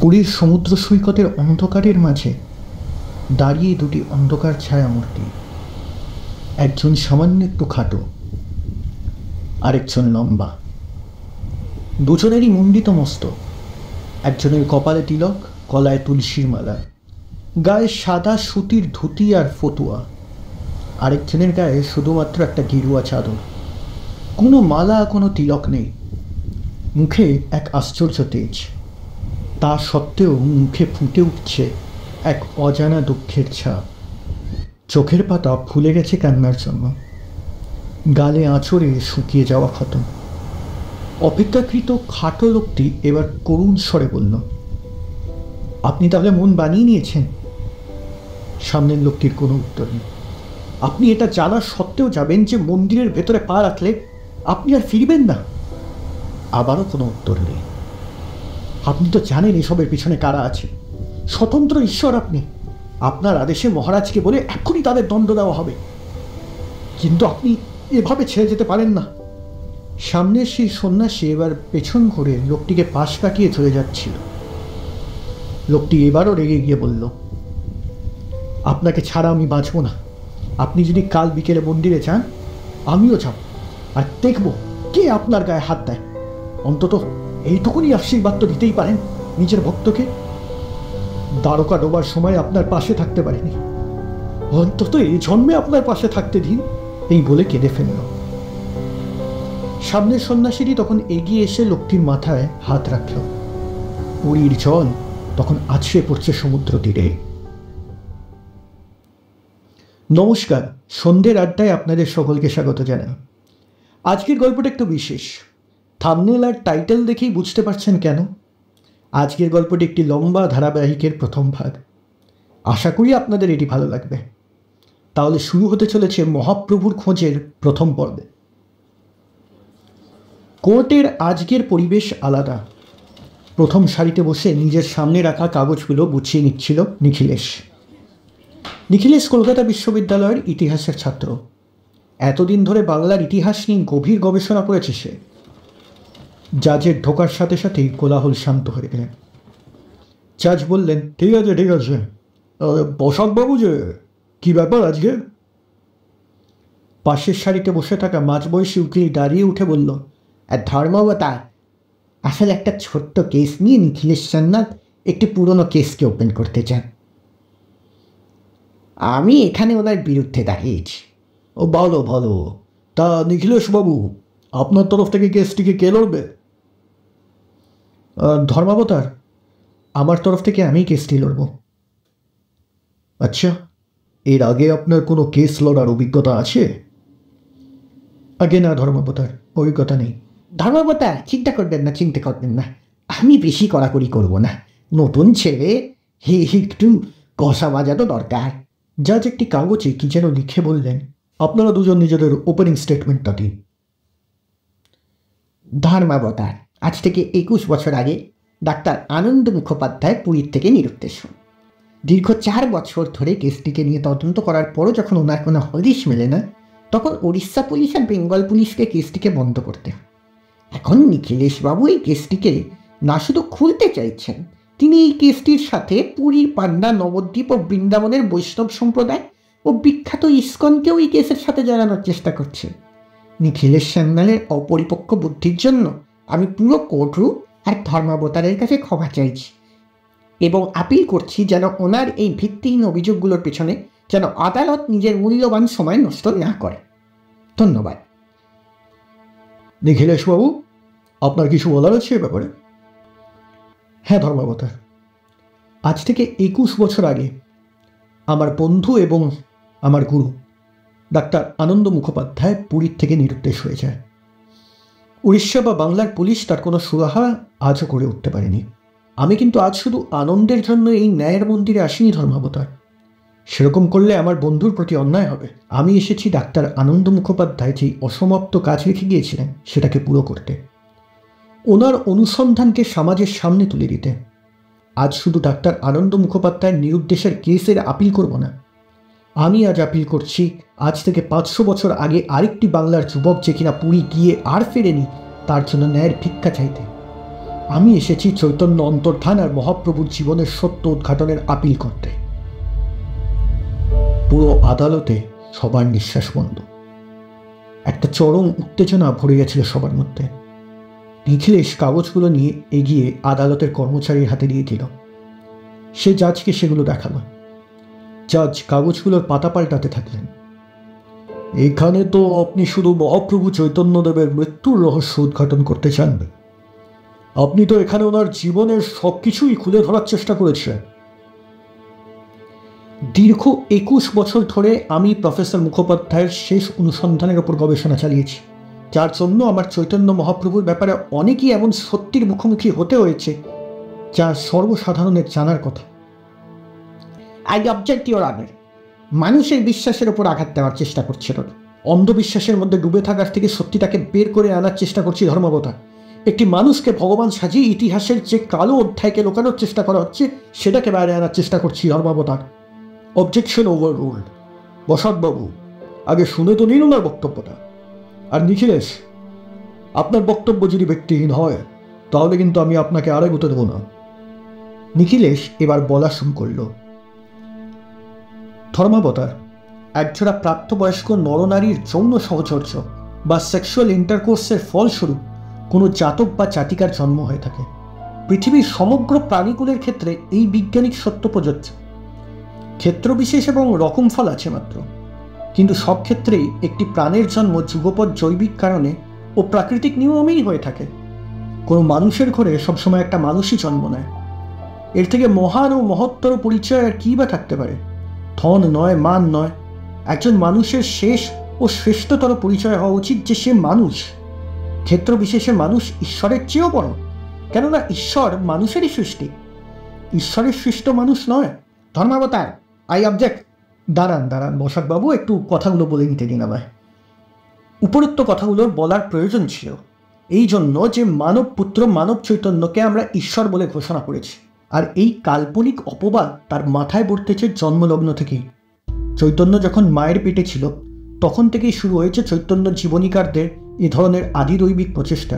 পুরীর সমুদ্র সৈকতের অন্ধকারের মাঝে দাঁড়িয়ে দুটি অন্ধকার ছায়ামূর্তি, একজন সামান্য একটু খাটো, আরেকজন লম্বা। দুজনেরই মুন্ডিত মস্তক, একজনের কপালে তিলক, গলায় তুলসীর মালা, গায়ে সাদা সুতির ধুতি আর ফতুয়া, আরেকজনের গায়ে শুধুমাত্র একটা গেরুয়া চাদর, কোনো মালা, কোনো তিলক নেই। মুখে এক আশ্চর্য তেজ, তা সত্ত্বেও মুখে ফুটে উঠছে এক অজানা দুঃখের ছাপ। চোখের পাতা ফুলে গেছে কান্নার জন্য, গালে আঁচড়ে শুকিয়ে যাওয়া ক্ষত। অপেক্ষাকৃত খাটো লোকটি এবার করুণ স্বরে বলল, আপনি তাহলে মন বানিয়ে নিয়েছেন? সামনের লোকটির কোনো উত্তর নেই। আপনি এটা জানা সত্ত্বেও যাবেন যে মন্দিরের ভেতরে পা রাখলে আপনি আর ফিরবেন না? আবারও কোনো উত্তর নেই। আপনি তো জানেন এসবের পিছনে কারা আছে। স্বতন্ত্র ঈশ্বর আপনি। আপনার আদেশে মহারাজকে বলে এখনই তাদের দণ্ড দেওয়া হবে, কিন্তু আপনি এভাবে ছেড়ে যেতে পারেন না। সামনের সেই সন্ন্যাসী এবার পেছন ঘুরে লোকটিকে পাশ কাটিয়ে চলে যাচ্ছিল। লোকটি এবারও রেগে গিয়ে বলল, আপনাকে ছাড়া আমি বাঁচব না। আপনি যদি কাল বিকেলে মন্দিরে যান, আমিও যাব, আর দেখব কে আপনার গায়ে হাত দেয়। অন্তত এইটুকুনি আশীর্বাদ তো দিতেই পারেন নিজের ভক্তকে। দ্বারকা ডোবার সময় আপনার পাশে থাকতে পারেনি, অন্তত এই জন্মে আপনার পাশে থাকতে দিন। এই বলে কেঁদে ফেলল। সামনের সন্ন্যাসীটি তখন এগিয়ে এসে লোকটির মাথায় হাত রাখল। পুরীর জল তখন আছড়ে পড়ছে সমুদ্র তীরে। নমস্কার, সন্ধ্যের আড্ডায় আপনাদের সকলকে স্বাগত জানাই। আজকের গল্পটা একটু বিশেষ। থাম্বনেল আর টাইটেল দেখেই বুঝতে পারছেন কেন। আজকের গল্পটি একটি লম্বা ধারাবাহিকের প্রথম ভাগ। আশা করি আপনাদের এটি ভালো লাগবে। তাহলে শুরু হতে চলেছে মহাপ্রভুর খোঁজের প্রথম পর্বে। কোর্টের আজকের পরিবেশ আলাদা। প্রথম সারিতে বসে নিজের সামনে রাখা কাগজগুলো গুছিয়ে নিচ্ছিল নিখিলেশ। নিখিলেশ কলকাতা বিশ্ববিদ্যালয়ের ইতিহাসের ছাত্র। এতদিন ধরে বাংলার ইতিহাস নিয়ে গভীর গবেষণা করেছে সে। জাজের ঢোকার সাথে সাথেই কোলাহল শান্ত হয়ে গেলেন। জাজ বললেন, ঠিক আছে ঠিক আছে, বসাকবাবু যে কী ব্যাপার আজকে? পাশের সারিতে বসে থাকা মাঝবয়সী উকিল দাঁড়িয়ে উঠে বলল, ধর্মাবতার, আসলে একটা ছোট্ট কেস নিয়ে নিখিলেশ সান্নাল একটি পুরনো কেসকে ওপেন করতে চান। আমি এখানে ওনার বিরুদ্ধে দাঁড়িয়েছি। ও ভালো ভালো, তা নিখিলেশবাবু, আপনার তরফ থেকে কেসটিকে কে লড়বে? ধর্মাবতার, আমার তরফ থেকে আমি কেসটি লড়ব। আচ্ছা, এর আগে আপনার কোনো কেস লড়ার অভিজ্ঞতা আছে? আগে না ধর্মাবতার, অভিজ্ঞতা নেই। ধর্মাবতার, চিন্তা করবেন না, আমি বেশি কড়াকড়ি করব না। নতুন ছেলে, একটু কষা বাজানো দরকার। জাজ একটি কাগজে কি যেন লিখে বললেন, আপনারা দুজন নিজেদের ওপেনিং স্টেটমেন্টটা দিন। ধর্মাবতার, আজ থেকে 21 বছর আগে ডাক্তার আনন্দ মুখোপাধ্যায় পুরীর থেকে নিরুদ্দেশ হন। দীর্ঘ 4 বছর ধরে কেসটিকে নিয়ে তদন্ত করার পরও যখন ওনার কোনো হদিশ মেলে না, তখন উড়িষ্যা পুলিশ আর বেঙ্গল পুলিশকে কেসটিকে বন্ধ করতে হয়। এখন নিখিলেশবাবু এই কেসটিকে না শুধু খুলতে চাইছেন, তিনি এই কেসটির সাথে পুরীর পান্ডা, নবদ্বীপ ও বৃন্দাবনের বৈষ্ণব সম্প্রদায় ও বিখ্যাত ইস্কনকেও এই কেসের সাথে জড়ানোর চেষ্টা করছেন। নিখিলেশ সান্যালের অপরিপক্ক বুদ্ধির জন্য আমি পুরো কোর্টরুম আর ধর্মাবতারের কাছে ক্ষমা চাইছি এবং আপিল করছি যেন ওনার এই ভিত্তিহীন অভিযোগগুলোর পেছনে যেন আদালত নিজের মূল্যবান সময় নষ্ট না করে। ধন্যবাদ। নিখিলেশবাবু, আপনার কিছু বলার আছে এ ব্যাপারে? হ্যাঁ ধর্মাবতার, আজ থেকে 21 বছর আগে আমার বন্ধু এবং আমার গুরু ডাক্তার আনন্দ মুখোপাধ্যায় পুরীর থেকে নিরুদ্দেশ হয়ে যায়। উড়িষ্যা বা বাংলার পুলিশ তার কোনো সুরাহা আজও করে উঠতে পারেনি। আমি কিন্তু আজ শুধু আনন্দের জন্য এই ন্যায়ের মন্দিরে আসিনি ধর্মাবতার। সেরকম করলে আমার বন্ধুর প্রতি অন্যায় হবে। আমি এসেছি ডাক্তার আনন্দ মুখোপাধ্যায় যেই অসমাপ্ত কাজ রেখে গিয়েছিলেন সেটাকে পুরো করতে, ওনার অনুসন্ধানকে সমাজের সামনে তুলে দিতে। আজ শুধু ডাক্তার আনন্দ মুখোপাধ্যায়ের নিরুদ্দেশের কেসের আপিল করব না, আমি আজ আপিল করছি আজ থেকে 500 বছর আগে আরেকটি বাংলার যুবক যে কিনা পুরী গিয়ে আর ফেরেনি, তার জন্য ন্যায়ের ভিক্ষা চাইতে। আমি এসেছি চৈতন্য অন্তর্ধান আর মহাপ্রভুর জীবনের সত্য উদ্ঘাটনের আপিল করতে। পুরো আদালতে সবার নিঃশ্বাস বন্ধ। একটা চরম উত্তেজনা ভরে গেছিল সবার মধ্যে। নিখিলেশ কাগজগুলো নিয়ে এগিয়ে আদালতের কর্মচারীর হাতে দিয়ে দিল। সে জাজকে সেগুলো দেখালো। জাজ কাগজগুলোর পাতা পাল্টাতে থাকলেন। এখানে তো আপনি শুধু মহাপ্রভু চৈতন্যদেবের মৃত্যুর রহস্য উদ্ঘাটন করতে চান। আপনি তো এখানে ওনার জীবনের সবকিছুই খুলে ধরার চেষ্টা করেছেন। দীর্ঘ 21 বছর ধরে আমি প্রফেসর মুখোপাধ্যায়ের শেষ অনুসন্ধানের ওপর গবেষণা চালিয়েছি, যার জন্য আমার চৈতন্য মহাপ্রভুর ব্যাপারে অনেকেই এমন সত্যির মুখোমুখি হতে হয়েছে যা সর্বসাধারণের জানার কথা। I object your honour. মানুষের বিশ্বাসের ওপর আঘাত দেওয়ার চেষ্টা করছিল, অন্ধবিশ্বাসের মধ্যে ডুবে থাকার থেকে সত্যিটাকে বের করে আনার চেষ্টা করছি ধর্মাবতার। একটি মানুষকে ভগবান সাজিয়ে ইতিহাসের যে কালো অধ্যায়কে লোকানোর চেষ্টা করা হচ্ছে সেটাকে বাইরে আনার চেষ্টা করছি ধর্মাবতার। Objection overruled. বসতবাবু, আগে শুনে তো নিন ওনার বক্তব্যটা। আর নিখিলেশ, আপনার বক্তব্য যদি ব্যক্তিহীন হয় তাহলে কিন্তু আমি আপনাকে আর এগোতে দেবো না। নিখিলেশ এবার বলা শুরু করল। ধর্মাবতার, একজোড়া প্রাপ্তবয়স্ক নরনারীর যৌন সহচর্য বা সেক্সুয়াল ইন্টারকোর্সের ফলস্বরূপ কোনো জাতক বা জাতিকার জন্ম হয়ে থাকে। পৃথিবীর সমগ্র প্রাণীকুলের ক্ষেত্রে এই বৈজ্ঞানিক সত্য প্রযোজ্য। ক্ষেত্রবিশেষ এবং রকমফল আছে মাত্র, কিন্তু সব ক্ষেত্রেই একটি প্রাণের জন্ম যুগপৎ জৈবিক কারণে ও প্রাকৃতিক নিয়মেই হয়ে থাকে। কোনো মানুষের ঘরে সবসময় একটা মানুষই জন্ম নেয়। এর থেকে মহান ও মহত্তর পরিচয় আর কী বা থাকতে পারে? ধন নয়, মান নয়। একজন মানুষের শেষ ও শ্রেষ্ঠতর পরিচয় হওয়া উচিত যে সে মানুষ। ক্ষেত্রবিশেষে মানুষ ঈশ্বরের চেয়েও বড়, কেননা ঈশ্বর মানুষেরই সৃষ্টি, ঈশ্বরের সৃষ্ট মানুষ নয়। ধর্মাবতার, আই অবজেক্ট। দাঁড়ান বসাকবাবু, একটু কথাগুলো বলে নিতে দিন আমায়। উপরোক্ত কথাগুলোর বলার প্রয়োজন ছিল এই জন্য যে মানব পুত্র মানব চৈতন্যকে আমরা ঈশ্বর বলে ঘোষণা করেছি, আর এই কাল্পনিক অপবাদ তার মাথায় বর্তেছে জন্মলগ্ন থেকেই। চৈতন্য যখন মায়ের পেটে ছিল তখন থেকেই শুরু হয়েছে চৈতন্য জীবনীকারদের এ ধরনের আদিদৈবিক প্রচেষ্টা।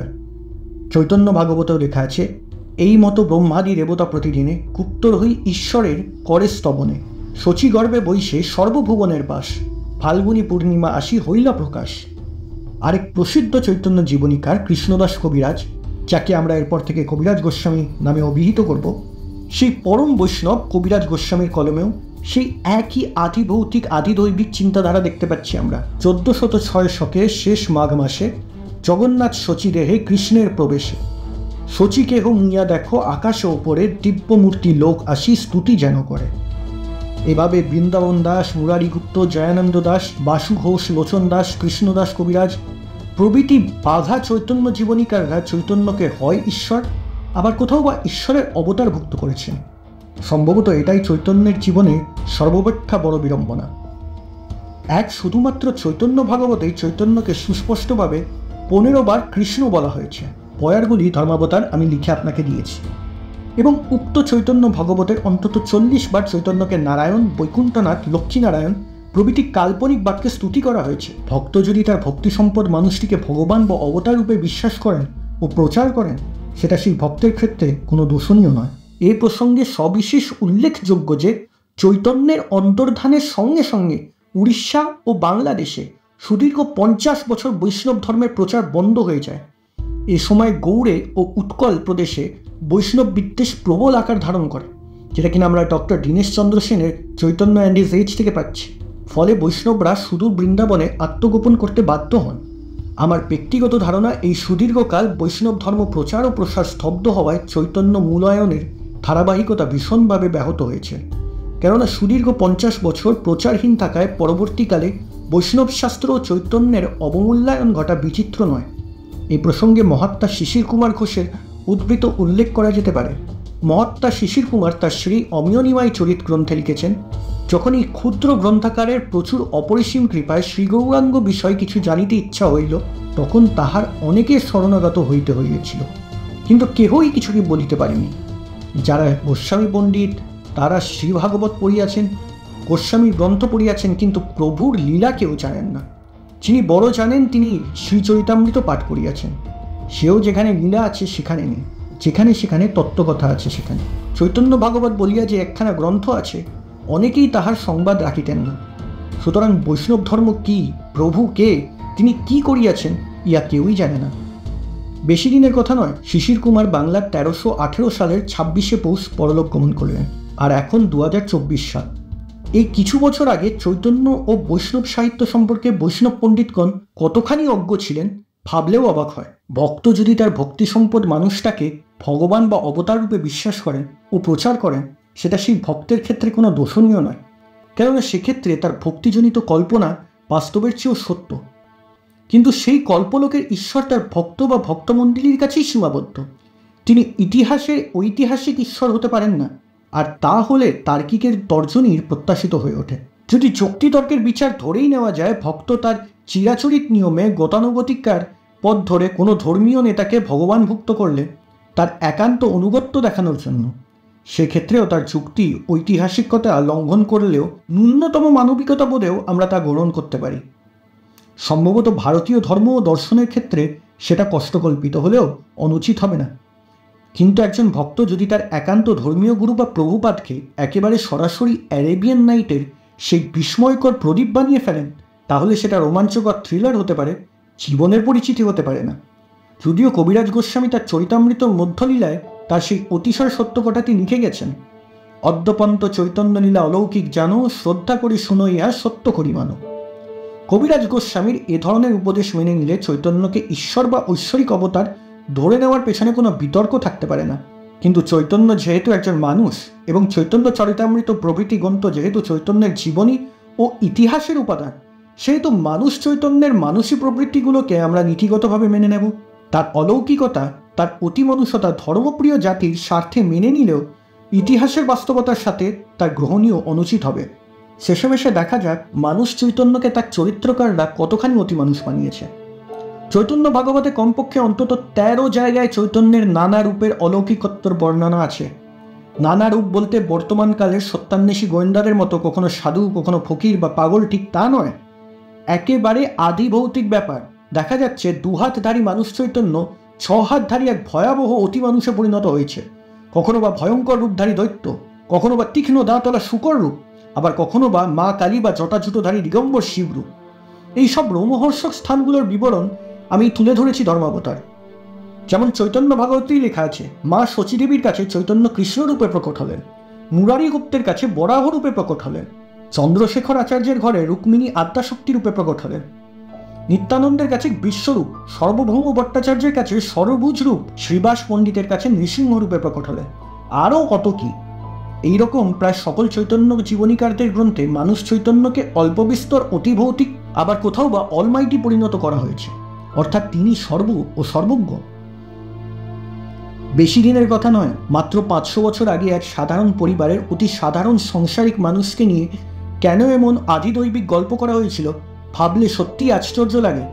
চৈতন্য ভাগবতেও লেখা আছে, এই মতো ব্রহ্মাদি দেবতা প্রতিদিনে গুপ্তর হই ঈশ্বরের করে স্তবনে, শচীগর্ভে বৈশে সর্বভুবনের বাস, ফাল্গুনী পূর্ণিমা আসি হইলা প্রকাশ। আরেক প্রসিদ্ধ চৈতন্য জীবনীকার কৃষ্ণদাস কবিরাজ, যাকে আমরা এরপর থেকে কবিরাজ গোস্বামী নামে অভিহিত করব, সেই পরম বৈষ্ণব কবিরাজ গোস্বামীর কলমেও সেই একই আদিভৌতিক আদিদৈবিক চিন্তাধারা দেখতে পাচ্ছি আমরা। 1406 শকের শেষ মাঘ মাসে জগন্নাথ শচীদেহে কৃষ্ণের প্রবেশে, শচীকেহ মিয়া দেখো আকাশে ওপরে দিব্যমূর্তি লোক আসি স্তুতি যেন করে। এভাবে বৃন্দাবন দাস, মুরারিগুপ্ত, জয়ানন্দ দাস, বাসু ঘোষ, লোচন দাস, কৃষ্ণদাস কবিরাজ প্রভৃতি বাঘা চৈতন্য জীবনীকাররা চৈতন্যকে হয় ঈশ্বর, আবার কোথাও বা ঈশ্বরের অবতারভুক্ত করেছেন। সম্ভবত এটাই চৈতন্যের জীবনে সর্বাপেক্ষা বড় বিড়ম্বনা। এক শুধুমাত্র চৈতন্য ভাগবতেই চৈতন্যকে সুস্পষ্টভাবে 15 বার কৃষ্ণ বলা হয়েছে। পয়ারগুলি ধর্মাবতার আমি লিখে আপনাকে দিয়েছি। এবং উক্ত চৈতন্য ভাগবতের অন্তত 40 বার চৈতন্যকে নারায়ণ, বৈকুণ্ঠনাথ, লক্ষ্মীনারায়ণ প্রভৃতি কাল্পনিক বাক্যে স্তুতি করা হয়েছে। ভক্ত যদি তার ভক্তি সম্পদ মানুষটিকে ভগবান বা অবতার রূপে বিশ্বাস করেন ও প্রচার করেন, সেটা সেই ভক্তের ক্ষেত্রে কোনো দোষণীয় নয়। এ প্রসঙ্গে সবিশেষ উল্লেখযোগ্য যে চৈতন্যের অন্তর্ধানের সঙ্গে সঙ্গে উড়িষ্যা ও বাংলাদেশে সুদীর্ঘ 50 বছর বৈষ্ণব ধর্মের প্রচার বন্ধ হয়ে যায়। এ সময় গৌড়ে ও উৎকল প্রদেশে বৈষ্ণব বিদ্বেষ প্রবল আকার ধারণ করে, যেটা কিনা আমরা ডক্টর দীনেশ চন্দ্র সেনের চৈতন্য অ্যান্ড হিজ এজ থেকে পাচ্ছি। ফলে বৈষ্ণবরা সুদূর বৃন্দাবনে আত্মগোপন করতে বাধ্য হন। আমার ব্যক্তিগত ধারণা, এই সুদীর্ঘকাল বৈষ্ণব ধর্ম প্রচার ও প্রসার স্তব্ধ হওয়ায় চৈতন্য মূলায়নের ধারাবাহিকতা ভীষণভাবে ব্যাহত হয়েছে। কেননা সুদীর্ঘ 50 বছর প্রচারহীন থাকায় পরবর্তীকালে বৈষ্ণব শাস্ত্র ও চৈতন্যের অবমূল্যায়ন ঘটা বিচিত্র নয়। এই প্রসঙ্গে মহাত্মা শিশির কুমার ঘোষের উদ্ধৃত উল্লেখ করা যেতে পারে। মহাত্মা শিশির কুমার তার শ্রী অমিয়নিমাই চরিত গ্রন্থে লিখেছেন, যখন এই ক্ষুদ্র গ্রন্থাকারের প্রচুর অপরিসীম কৃপায় শ্রীগৌরাঙ্গ বিষয় কিছু জানিতে ইচ্ছা হইল, তখন তাহার অনেকের শরণাগত হইতে হইয়াছিল, কিন্তু কেহই কিছুকে বলিতে পারেনি। যারা গোস্বামী পণ্ডিত তারা শ্রীভাগবত পড়িয়াছেন, গোস্বামীর গ্রন্থ পড়িয়াছেন, কিন্তু প্রভুর লীলা কেউ জানেন না। যিনি বড় জানেন তিনি শ্রীচরিতামৃত পাঠ করিয়াছেন, সেও যেখানে লীলা আছে সেখানে নেই। যেখানে সেখানে তত্ত্বকথা আছে। সেখানে চৈতন্য ভাগবত বলিয়া যে একখানা গ্রন্থ আছে, অনেকেই তাহার সংবাদ রাখিতেন না। সুতরাং বৈষ্ণব ধর্ম কি, প্রভু কে, তিনি কি করিয়াছেন, ইয়া কেউই জানে না। বেশি দিনের কথা নয়, শিশির কুমার বাংলার 1318 সালের 26শে পৌষ পরলোক গমন করলেন। আর এখন 2024 সাল। এই কিছু বছর আগে চৈতন্য ও বৈষ্ণব সাহিত্য সম্পর্কে বৈষ্ণব পণ্ডিতগণ কতখানি অজ্ঞ ছিলেন ভাবলেও অবাক হয়। ভক্ত যদি তার ভক্তি সম্পদ মানুষটাকে ভগবান বা অবতার রূপে বিশ্বাস করেন ও প্রচার করেন, সেটা সেই ভক্তের ক্ষেত্রে কোনো দোষণীয় নয়, কেননা সেক্ষেত্রে তার ভক্তিজনিত কল্পনা বাস্তবের চেয়েও সত্য। কিন্তু সেই কল্পলোকের ঈশ্বর তার ভক্ত বা ভক্তমণ্ডলীর কাছেই সীমাবদ্ধ। তিনি ইতিহাসের ঐতিহাসিক ঈশ্বর হতে পারেন না, আর তা হলে তার্কিকের তর্জনীর প্রত্যাশিত হয়ে ওঠে। যদি যুক্তিতর্কের বিচার ধরেই নেওয়া যায় ভক্ত তার চিরাচরিত নিয়মে গতানুগতিকার পথ ধরে কোনো ধর্মীয় নেতাকে ভগবানভুক্ত করলে তার একান্ত অনুগত্য দেখানোর জন্য, সেক্ষেত্রেও তার যুক্তি ঐতিহাসিকতা লঙ্ঘন করলেও ন্যূনতম মানবিকতা বোধেও আমরা তা গ্রহণ করতে পারি। সম্ভবত ভারতীয় ধর্ম ও দর্শনের ক্ষেত্রে সেটা কষ্টকল্পিত হলেও অনুচিত হবে না। কিন্তু একজন ভক্ত যদি তার একান্ত ধর্মীয় গুরু বা প্রভুপাদকে একেবারে সরাসরি অ্যারেবিয়ান নাইটের সেই বিস্ময়কর প্রদীপ বানিয়ে ফেলেন, তাহলে সেটা রোমাঞ্চকর থ্রিলার হতে পারে, জীবনের পরিচিতি হতে পারে না। যদিও কবিরাজ গোস্বামী তার চরিতামৃত মধ্যলীলায় তার সেই অতিশয় সত্য কথাটি লিখে গেছেন, অদ্যপন্ত চৈতন্য লীলা অলৌকিক জানো, শ্রদ্ধা করি শুনইয়া সত্য করি মানো। কবিরাজ গোস্বামীর এ ধরনের উপদেশ মেনে নিলে চৈতন্যকে ঈশ্বর বা ঐশ্বরিক অবতার ধরে নেওয়ার পেছনে কোনো বিতর্ক থাকতে পারে না। কিন্তু চৈতন্য যেহেতু একজন মানুষ এবং চৈতন্য চরিতামৃত প্রভৃতি গ্রন্থ যেহেতু চৈতন্যের জীবনী ও ইতিহাসের উপাদান, সেহেতু মানুষ চৈতন্যের মানসী প্রবৃত্তিগুলোকে আমরা নীতিগতভাবে মেনে নেব। তার অলৌকিকতা, তার অতিমনুষ্যতা ধর্মপ্রিয় জাতির স্বার্থে মেনে নিলেও ইতিহাসের বাস্তবতার সাথে তার গ্রহণীয় অনুচিত হবে। শেষমেশে দেখা যাক মানুষ চৈতন্যকে তার চরিত্রকাররা কতখানি অতিমানুষ বানিয়েছে। চৈতন্য ভাগবতে কমপক্ষে অন্তত 13 জায়গায় চৈতন্যের নানা রূপের অলৌকিকত্বর বর্ণনা আছে। নানা রূপ বলতে বর্তমানকালের সত্যান্বেষী গোয়েন্দাদের মতো কখনো সাধু, কখনো ফকির বা পাগল, ঠিক তা নয়। একেবারে আদি ভৌতিক ব্যাপার। দেখা যাচ্ছে 2 হাতধারী মানুষ চৈতন্য 6 হাতধারী এক ভয়াবহ অতিমানুষে পরিণত হয়েছে। কখনো বা ভয়ঙ্কর রূপধারী দৈত্য, কখনো বা তীক্ষ্ণ দাঁতওয়ালা শূকর রূপ, আবার কখনো বা মা কালী বা জটাজুটোধারী দিগম্বর শিবরূপ। এইসব রোমহর্ষক স্থানগুলোর বিবরণ আমি তুলে ধরেছি ধর্মাবতার। যেমন চৈতন্য ভাগবতেই লেখা আছে, মা শচীদেবীর কাছে চৈতন্য কৃষ্ণরূপে প্রকট হলেন, মুরারি গুপ্তের কাছে বরাহ রূপে প্রকট হলেন, চন্দ্রশেখর আচার্যের ঘরে রুক্মিণী আদ্যাশক্তি রূপে প্রকট হলেন, নিত্যানন্দের কাছে বিশ্বরূপ, সর্বভৌম ভট্টাচার্যের কাছে সর্বভুজ রূপ, শ্রীবাস পণ্ডিতের কাছে নৃসিংহ রূপে প্রকট হলেন, আরও কত কি। এইরকম প্রায় সকল চৈতন্য জীবনীকারদের গ্রন্থে মানুষ চৈতন্যকে অল্প বিস্তর অতিভৌতিক, আবার কোথাও বা অলমাইটি পরিণত করা হয়েছে, অর্থাৎ তিনি সর্ব ও সর্বজ্ঞ। বেশি দিনের কথা নয়, মাত্র 500 বছর আগে এক সাধারণ পরিবারের অতি সাধারণ সংসারিক মানুষকে নিয়ে কেন এমন আদিদৈবিক গল্প করা হয়েছিল ভাবলে সত্যিই আশ্চর্য লাগে।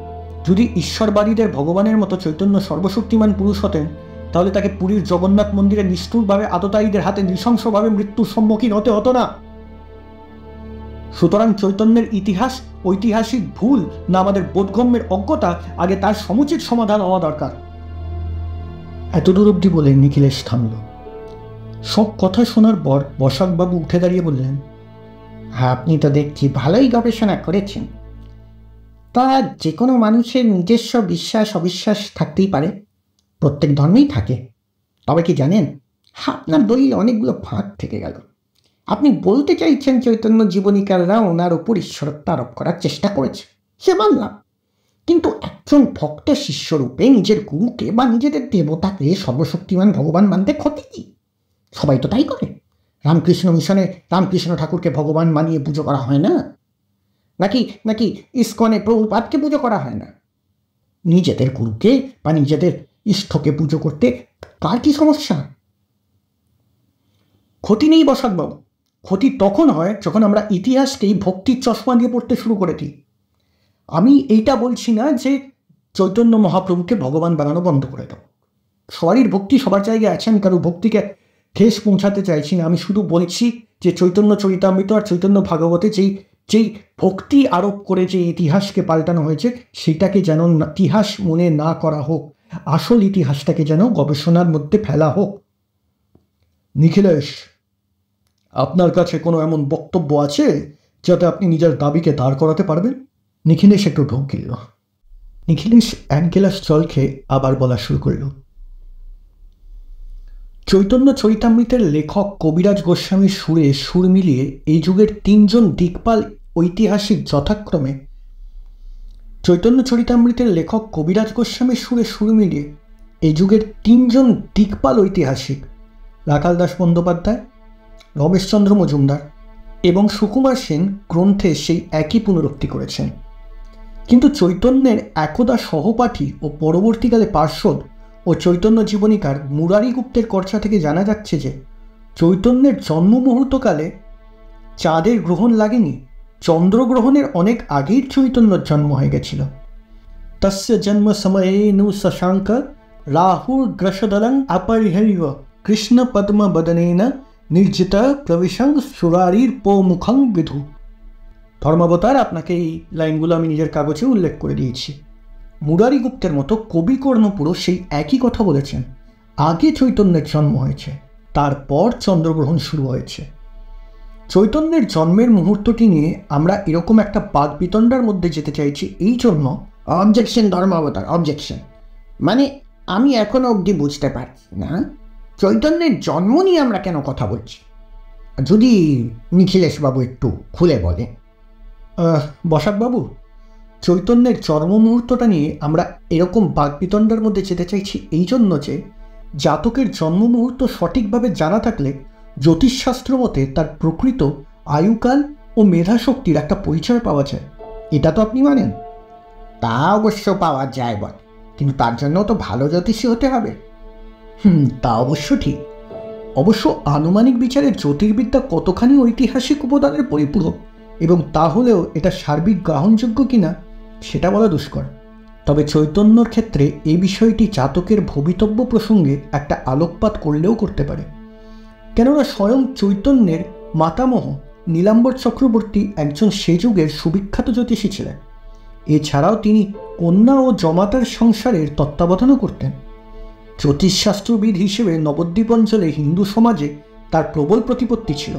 যদি ঈশ্বরবাদীদের ভগবানের মতো চৈতন্য সর্বশক্তিমান পুরুষ হতেন, তাহলে তাকে পুরীর জগন্নাথ মন্দিরে নিষ্ঠুরভাবে আততায়ীদের হাতে নৃশংসভাবে মৃত্যুর সম্মুখীন হতে হতো না। সুতরাং চৈতন্যের ইতিহাস ঐতিহাসিক ভুল না আমাদের বোধগম্যের অজ্ঞতা, আগে তার সমুচিত সমাধান হওয়া দরকার। এতদূর অব্দি বলে নিখিলেশ থামল। সব কথা শোনার পর বসাকবাবু উঠে দাঁড়িয়ে বললেন, হ্যাঁ, আপনি তো দেখছি ভালোই গবেষণা করেছেন। তা যে কোনো মানুষের নিজস্ব বিশ্বাস অবিশ্বাস থাকতেই পারে, প্রত্যেক ধর্মেই থাকে। তবে কি জানেন, আপনার দলিল অনেকগুলো ফাঁক থেকে গেল। আপনি বলতে চাইছেন চৈতন্য জীবনীকাররা ওনার ওপর ঈশ্বরত্ব আরোপ করার চেষ্টা করেছে, সে মানলাম। কিন্তু একজন ভক্ত শিষ্যরূপে নিজের গুরুকে বা নিজেদের দেবতাকে সর্বশক্তিমান ভগবান মানতে ক্ষতি কি? সবাই তো তাই করে। রামকৃষ্ণ মিশনে রামকৃষ্ণ ঠাকুরকে ভগবান মানিয়ে পুজো করা হয় না? নাকি ইস্কনে প্রভুপাদকে পুজো করা হয় না? নিজেদের গুরুকে বা নিজেদের ইষ্টকে পুজো করতে কার কি সমস্যা? ক্ষতি নেই বসাকবাবু। ক্ষতি তখন হয় যখন আমরা ইতিহাসকেই ভক্তির চশমা দিয়ে পড়তে শুরু করে দিই। আমি এইটা বলছি না যে চৈতন্য মহাপ্রভুকে ভগবান বানানো বন্ধ করে দাও। সবারই ভক্তি সবার জায়গায় আছে, আমি কারো ভক্তিকে ঠেস পৌঁছাতে চাইছি না। আমি শুধু বলছি যে চৈতন্য চরিতামৃত আর চৈতন্য ভাগবতে যেই ভক্তি আরোপ করে যে ইতিহাসকে পাল্টানো হয়েছে, সেটাকে যেন ইতিহাস মনে না করা হোক। আসল ইতিহাসটাকে যেন গবেষণার মধ্যে ফেলা হোক। নিখিলেশ, আপনার কাছে কোনো এমন বক্তব্য আছে যাতে আপনি নিজের দাবিকে দাঁড় করাতে পারবেন? নিখিলেশ একটু ঢোক গিলল। নিখিলেশ এক গ্লাস জল খেয়ে আবার বলা শুরু করল। চৈতন্য চরিতামৃতের লেখক কবিরাজ গোস্বামীর সুরে সুর মিলিয়ে এই যুগের তিনজন দিকপাল ঐতিহাসিক যথাক্রমে চৈতন্য চরিতামৃতের লেখক কবিরাজ গোস্বামীর সুরে সুর মিলিয়ে এই যুগের তিনজন দিকপাল ঐতিহাসিক রাখাল দাস বন্দ্যোপাধ্যায়, রমেশচন্দ্র মজুমদার এবং সুকুমার সেন গ্রন্থে সেই একই পুনরুক্তি করেছেন। কিন্তু চৈতন্যের একদা সহপাঠী ও পরবর্তীকালে পার্শ্বদ ও চৈতন্য জীবনীকার মুরারি গুপ্তের কর্চা থেকে জানা যাচ্ছে যে চৈতন্যের জন্ম মুহূর্তকালে চাঁদের গ্রহণ লাগেনি, চন্দ্রগ্রহণের অনেক আগেই চৈতন্যর জন্ম হয়ে গেছিল। তস্য জন্ম সময়ে নু শশাঙ্ক রাহুর গ্রসদলং অপরিহরিব কৃষ্ণ পদ্ম বদনেন নির্জিত প্রবিশং সুরারির পোমুখং বিধু। ধর্মাবতার, আপনাকে এই লাইনগুলো আমি নিজের কাগজে উল্লেখ করে দিয়েছি। মুরারি গুপ্তের মতো কবি কর্ণপুরও সেই একই কথা বলেছেন। আগে চৈতন্যের জন্ম হয়েছে, তারপর চন্দ্রগ্রহণ শুরু হয়েছে। চৈতন্যের জন্মের মুহূর্তটি নিয়ে আমরা এরকম একটা বাগবিতণ্ডার মধ্যে যেতে চাইছি এই জন্য। অবজেকশন ধর্মাবতার, অবজেকশন। মানে আমি এখনো অবধি বুঝতে পারছি না চৈতন্যের জন্ম নিয়ে আমরা কেন কথা বলছি। যদি নিখিলেশবাবু একটু খুলে বলে। বসাকবাবু, চৈতন্যের জন্ম মুহূর্তটা নিয়ে আমরা এরকম বাগবিতণ্ডার মধ্যে যেতে চাইছি এই জন্য যে জাতকের জন্ম মুহূর্ত সঠিকভাবে জানা থাকলে জ্যোতিষশাস্ত্র মতে তার প্রকৃত আয়ুকাল ও মেধাশক্তির একটা পরিচয় পাওয়া যায়। এটা তো আপনি মানেন? তা অবশ্য পাওয়া যায় বল, কিন্তু তার জন্য তো ভালো জ্যোতিষী হতে হবে। তা অবশ্য ঠিক। অবশ্য আনুমানিক বিচারে জ্যোতির্বিদ্যা কতখানি ঐতিহাসিক উপাদানের পরিপূরক এবং তাহলেও এটা সার্বিক গ্রহণযোগ্য কিনা সেটা বলা দুষ্কর। তবে চৈতন্যর ক্ষেত্রে এই বিষয়টি জাতকের ভবিতব্য প্রসঙ্গে একটা আলোকপাত করলেও করতে পারে। কেননা স্বয়ং চৈতন্যের মাতামহ নীলাম্বর চক্রবর্তী একজন সে যুগের সুবিখ্যাত জ্যোতিষী ছিলেন। এছাড়াও তিনি কন্যা ও জমাতার সংসারের তত্ত্বাবধানও করতেন। জ্যোতিষশাস্ত্রবিদ হিসেবে নবদ্বীপ অঞ্চলে হিন্দু সমাজে তার প্রবল প্রতিপত্তি ছিল।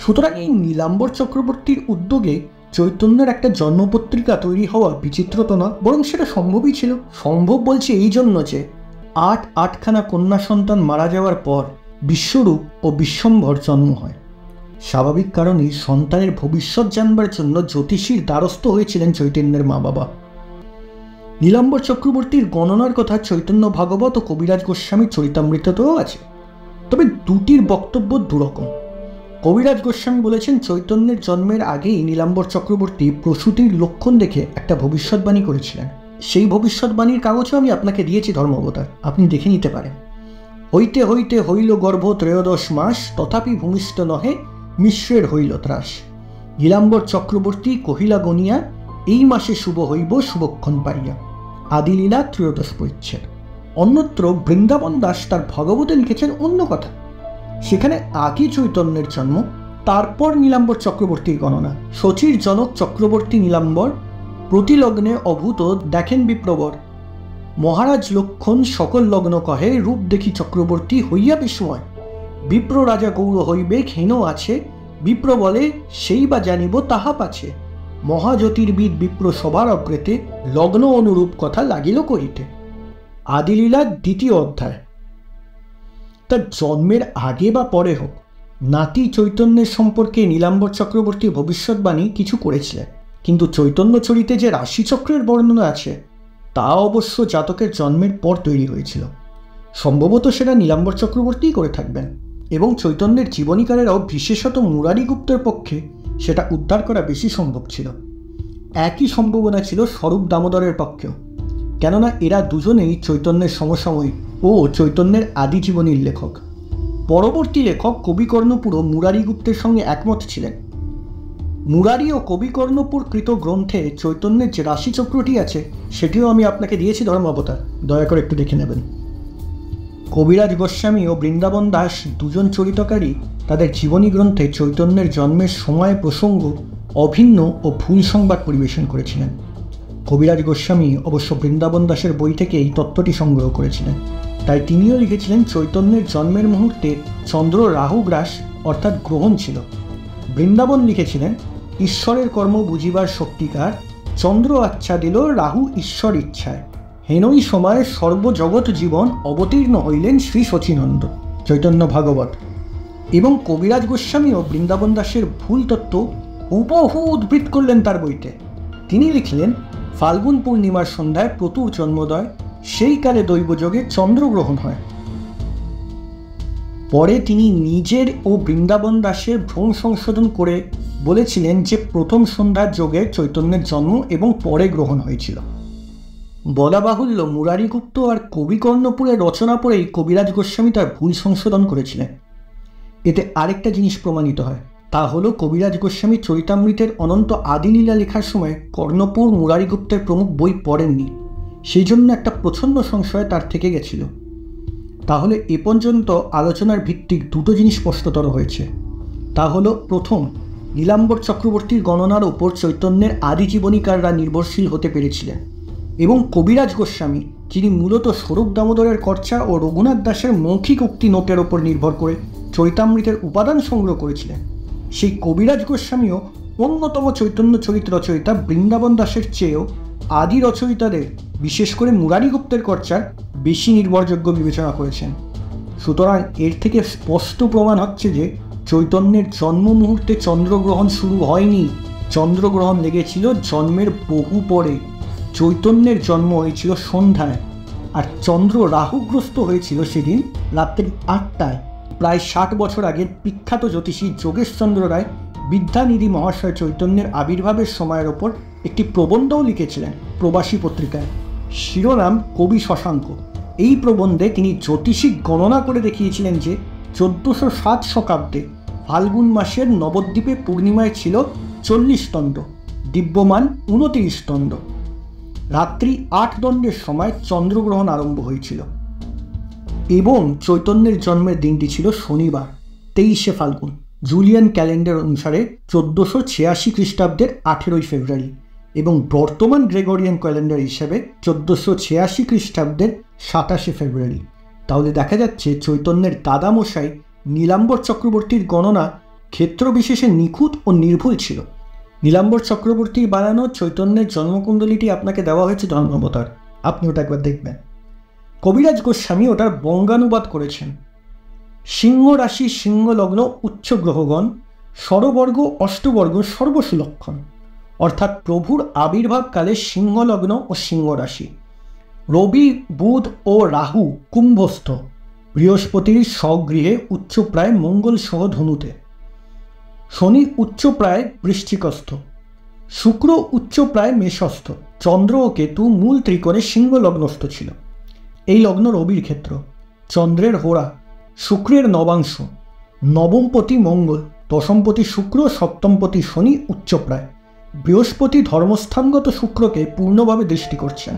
সুতরাং এই নীলাম্বর চক্রবর্তীর উদ্যোগে চৈতন্যের একটা জন্মপত্রিকা তৈরি হওয়া বিচিত্র তো না, বরং সেটা সম্ভবই ছিল। সম্ভব বলছি এই জন্য যে আটখানা কন্যা সন্তান মারা যাওয়ার পর বিশ্বরূপ ও বিশ্বম্ভর জন্ম হয়। স্বাভাবিক কারণেই সন্তানের ভবিষ্যৎ জানবার জন্য জ্যোতিষীর দ্বারস্থ হয়েছিলেন চৈতন্যের মা বাবা। নীলাম্বর চক্রবর্তীর গণনার কথা চৈতন্য ভাগবত ও কবিরাজ গোস্বামীর চরিতামৃততেও আছে, তবে দুটির বক্তব্য দুরকম। কবিরাজ গোস্বামী বলেছেন চৈতন্যের জন্মের আগেই নীলাম্বর চক্রবর্তী প্রসূতির লক্ষণ দেখে একটা ভবিষ্যৎবাণী করেছিলেন। সেই ভবিষ্যৎবাণীর কাগজও আমি আপনাকে দিয়েছি ধর্মাবতার, আপনি দেখে নিতে পারেন। হইতে হইতে হইল গর্ভ 13 মাস, তথাপি ভূমিষ্ঠ নহে মিশ্রের হইল ত্রাস। নীলাম্বর চক্রবর্তী কহিলা গনিয়া, এই মাসে শুভ হইব শুভক্ষণ পাইয়া। আদিলীলা 13 পরিচ্ছেদ। অন্যত্র বৃন্দাবন দাস তার ভগবতে লিখেছেন অন্য কথা। সেখানে আগে চৈতন্যের জন্ম, তারপর নীলাম্বর চক্রবর্তীর গণনা। শচীর জনক চক্রবর্তী নীলাম্বর প্রতিলগ্নে অভূত দেখেন বিপ্রবর। মহারাজ লক্ষণ সকল লগ্ন কহে, রূপ দেখি চক্রবর্তী হইয়া বিস্ময়। বিপ্র রাজা গৌর হইবে ক্ষীণ আছে, বিপ্র বলে সেই বা জানিব তাহা পাছে। মহাজ্যোতির্বিদ বিপ্র সবার অগ্রেতে, লগ্ন অনুরূপ কথা লাগিল কহিতে। আদিলীলা 2 অধ্যায়। তার জন্মের আগে বা পরে হোক, নাতি চৈতন্যের সম্পর্কে নীলাম্বর চক্রবর্তী ভবিষ্যৎবাণী কিছু করেছিলেন, কিন্তু চৈতন্য চরিতে যে রাশিচক্রের বর্ণনা আছে তা অবশ্য জাতকের জন্মের পর তৈরি হয়েছিল। সম্ভবত সেটা নীলাম্বর চক্রবর্তীই করে থাকবেন, এবং চৈতন্যের জীবনীকারেরাও বিশেষত মুরারি গুপ্তের পক্ষে সেটা উদ্ধার করা বেশি সম্ভব ছিল। একই সম্ভাবনা ছিল স্বরূপ দামোদরের পক্ষেও, কেননা এরা দুজনেই চৈতন্যের সমসাময়িক ও চৈতন্যের আদি জীবনীর লেখক। পরবর্তী লেখক কবিকর্ণপুরও মুরারি গুপ্তের সঙ্গে একমত ছিলেন। মুরারি ও কবিকর্ণপুর কৃত গ্রন্থে চৈতন্যের যে রাশিচক্রটি আছে সেটিও আমি আপনাকে দিয়েছি ধর্মাবতার, দয়া করে একটু দেখে নেবেন। কবিরাজ গোস্বামী ও বৃন্দাবন দাস দুজন চরিতকারী তাদের জীবনী গ্রন্থে চৈতন্যের জন্মের সময় প্রসঙ্গ অভিন্ন ও ভুল সংবাদ পরিবেশন করেছিলেন। কবিরাজ গোস্বামী অবশ্য বৃন্দাবন দাসের বই থেকে এই তত্ত্বটি সংগ্রহ করেছিলেন। তাই তিনিও লিখেছিলেন চৈতন্যের জন্মের মুহূর্তে চন্দ্র রাহু গ্রাস অর্থাৎ গ্রহণ ছিল। বৃন্দাবন লিখেছিলেন ঈশ্বরের কর্ম বুঝিবার শক্তিকার, চন্দ্র আচ্ছা দিল রাহু ঈশ্বর ইচ্ছায়, হেনই সময়ে সর্বজগৎ জীবন অবতীর্ণ হইলেন শ্রী শচীনন্দ, চৈতন্য ভাগবত। এবং কবিরাজ গোস্বামীও বৃন্দাবন দাসের ভুল তত্ত্ব হুবহু উদ্ধৃত করলেন তার বইতে। তিনি লিখলেন ফাল্গুন পূর্ণিমার সন্ধ্যায় প্রতুর জন্মোদয়, সেই কালে দৈবযোগে চন্দ্রগ্রহণ হয়। পরে তিনি নিজের ও বৃন্দাবন দাসের ভ্রম সংশোধন করে বলেছিলেন যে প্রথম সন্ধ্যার যোগে চৈতন্যের জন্ম এবং পরে গ্রহণ হয়েছিল। বলা বাহুল্য মুরারিগুপ্ত আর কবিকর্ণপুরের রচনা পড়েই কবিরাজ গোস্বামী তার ভুল সংশোধন করেছিলেন। এতে আরেকটা জিনিস প্রমাণিত হয়, তা হলো কবিরাজ গোস্বামী চরিতামৃতের অনন্ত আদিলীলা লেখার সময় কর্ণপুর মুরারিগুপ্তের প্রমুখ বই পড়েননি, সেই জন্য একটা প্রচ্ছন্ন সংশয় তার থেকে গেছিল। তাহলে এ পর্যন্ত আলোচনার ভিত্তিক দুটো জিনিস স্পষ্টতর হয়েছে। তা হলো প্রথম, নীলাম্বর চক্রবর্তীর গণনার ওপর চৈতন্যের আদি জীবনীকাররা নির্ভরশীল হতে পেরেছিলেন, এবং কবিরাজ গোস্বামী যিনি মূলত স্বরূপ দামোদরের কর্চা ও রঘুনাথ দাসের মৌখিক উক্তি নোটের ওপর নির্ভর করে চরিতামৃতের উপাদান সংগ্রহ করেছিলেন, সেই কবিরাজ গোস্বামীও অন্যতম চৈতন্য চরিত রচয়িতা বৃন্দাবন দাসের চেয়েও আদি রচয়িতাদের, বিশেষ করে মুরারিগুপ্তের কর্চার বেশি নির্ভরযোগ্য বিবেচনা করেছেন। সুতরাং এর থেকে স্পষ্ট প্রমাণ হচ্ছে যে চৈতন্যের জন্ম মুহূর্তে চন্দ্রগ্রহণ শুরু হয়নি, চন্দ্রগ্রহণ লেগেছিল জন্মের বহু পরে। চৈতন্যের জন্ম হয়েছিল সন্ধ্যায়, আর চন্দ্র রাহুগ্রস্ত হয়েছিল সেদিন রাত্রি 8টায়। প্রায় 60 বছর আগের বিখ্যাত জ্যোতিষী যোগেশচন্দ্র রায় বিদ্যানিধি মহাশয় চৈতন্যের আবির্ভাবের সময়ের ওপর একটি প্রবন্ধও লিখেছিলেন প্রবাসী পত্রিকায়, শিরোনাম কবি শশাঙ্ক। এই প্রবন্ধে তিনি জ্যোতিষিক গণনা করে দেখিয়েছিলেন যে 1407 শকাব্দে ফাল্গুন মাসের নবদ্বীপে পূর্ণিমায় ছিল 40 দণ্ড, দিব্যমান 29 দণ্ড। রাত্রি 8 দণ্ডের সময় চন্দ্রগ্রহণ আরম্ভ হয়েছিল এবং চৈতন্যের জন্মের দিনটি ছিল শনিবার 23শে ফাল্গুন, জুলিয়ান ক্যালেন্ডার অনুসারে 1486 খ্রিস্টাব্দের 18ই ফেব্রুয়ারি, এবং বর্তমান গ্রেগরিয়ান ক্যালেন্ডার হিসেবে 1486 খ্রিস্টাব্দের 27শে ফেব্রুয়ারি। তাহলে দেখা যাচ্ছে চৈতন্যের দাদামশাই নীলাম্বর চক্রবর্তীর গণনা ক্ষেত্র বিশেষে নিখুঁত ও নির্ভুল ছিল। নীলাম্বর চক্রবর্তীর বানানো চৈতন্যের জন্মকুণ্ডলীটি আপনাকে দেওয়া হয়েছে জন্মাবতার, আপনি ওটা একবার দেখবেন। কবিরাজ গোস্বামী ওটার বঙ্গানুবাদ করেছেন। সিংহ রাশি সিংহ লগ্ন উচ্চ গ্রহগণ, ষড়বর্গ অষ্টবর্গ সর্বসুলক্ষণ, অর্থাৎ প্রভুর আবির্ভাবকালে সিংহ লগ্ন ও সিংহ রাশি, রবি বুধ ও রাহু কুম্ভস্থ, বৃহস্পতির স্বগৃহে উচ্চপ্রায় মঙ্গল সহ ধনুতে, শনি উচ্চপ্রায় বৃশ্চিকস্থ, শুক্র উচ্চপ্রায় মেষস্থ, চন্দ্র ও কেতু মূল ত্রিকোণে সিংহ লগ্নস্থ ছিল। এই লগ্ন রবির ক্ষেত্র, চন্দ্রের হোরা, শুক্রের নবাংশ, নবমপতি মঙ্গল, দশমপতি শুক্র, সপ্তমপতি শনি উচ্চপ্রায়। বৃহস্পতি ধর্মস্থানগত শুক্রকে পূর্ণভাবে দৃষ্টি করছেন।